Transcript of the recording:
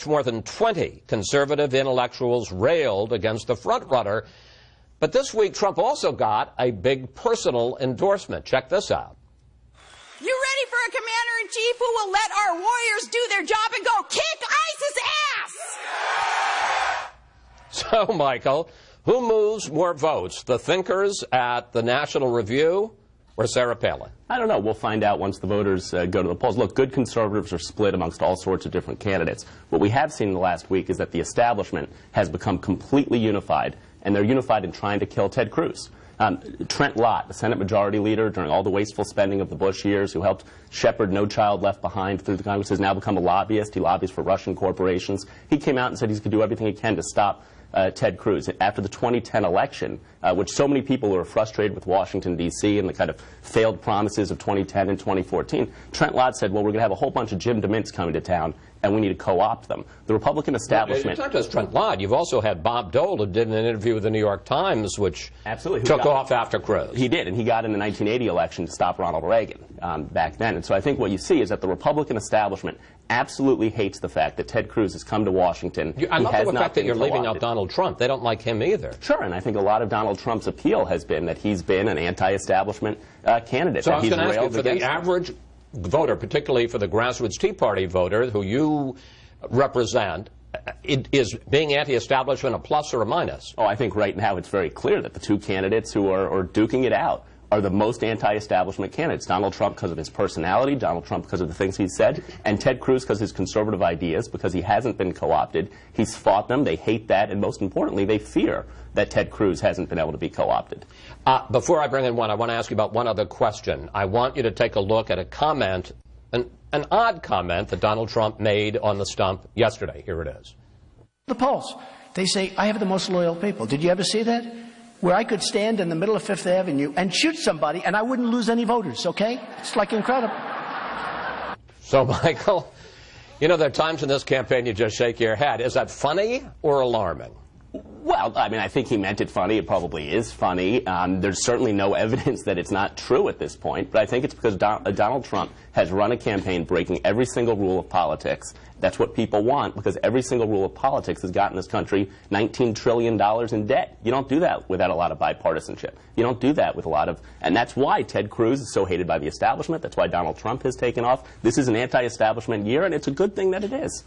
More than 20 conservative intellectuals railed against the frontrunner. But this week, Trump also got a big personal endorsement. Check this out. You ready for a commander-in-chief who will let our warriors do their job and go kick ISIS ass? So, Michael, who moves more votes, the thinkers at the National Review or Sarah Palin? I don't know. We'll find out once the voters go to the polls. Look, good conservatives are split amongst all sorts of different candidates. What we have seen in the last week is that the establishment has become completely unified, and they're unified in trying to kill Ted Cruz. Trent Lott, the Senate Majority Leader during all the wasteful spending of the Bush years, who helped shepherd No Child Left Behind through the Congress, has now become a lobbyist. He lobbies for Russian corporations. He came out and said he's going to do everything he can to stop Ted Cruz. After the 2010 election, which so many people were frustrated with Washington, D.C. and the kind of failed promises of 2010 and 2014, Trent Lott said, well, we're going to have a whole bunch of Jim DeMints coming to town, and we need to co-opt them. The Republican establishment... It's not just Trent Lott. You've also had Bob Dole, who did an interview with the New York Times, which took off after Cruz. He did, and he got in the 1980 election to stop Ronald Reagan back then. And so I think what you see is that the Republican establishment absolutely hates the fact that Ted Cruz has come to Washington. I love the fact that you're leaving out Donald Trump. They don't like him either. Sure, and I think a lot of Donald Trump's appeal has been that he's been an anti-establishment candidate. So I was going to ask you, for the average voter, particularly for the grassroots Tea Party voter who you represent, is being anti-establishment a plus or a minus? Oh, I think right now it's very clear that the two candidates who are duking it out are the most anti-establishment candidates. Donald Trump because of his personality, Donald Trump because of the things he's said, and Ted Cruz because of his conservative ideas, because he hasn't been co-opted. He's fought them, they hate that, and most importantly, they fear that Ted Cruz hasn't been able to be co-opted. Before I bring in one, I want to ask you about one other question. I want you to take a look at a comment, an odd comment that Donald Trump made on the stump yesterday. Here it is. The polls. They say, I have the most loyal people. Did you ever see that? Where I could stand in the middle of Fifth Avenue and shoot somebody and I wouldn't lose any voters, okay? It's like incredible. So, Michael, you know, there are times in this campaign you just shake your head. Is that funny or alarming? Well, I mean, I think he meant it funny. It probably is funny. There's certainly no evidence that it's not true at this point, but I think it's because Donald Trump has run a campaign breaking every single rule of politics. That's what people want, because every single rule of politics has gotten this country $19 trillion in debt. You don't do that without a lot of bipartisanship. You don't do that with a lot of... And that's why Ted Cruz is so hated by the establishment. That's why Donald Trump has taken off. This is an anti-establishment year, and it's a good thing that it is.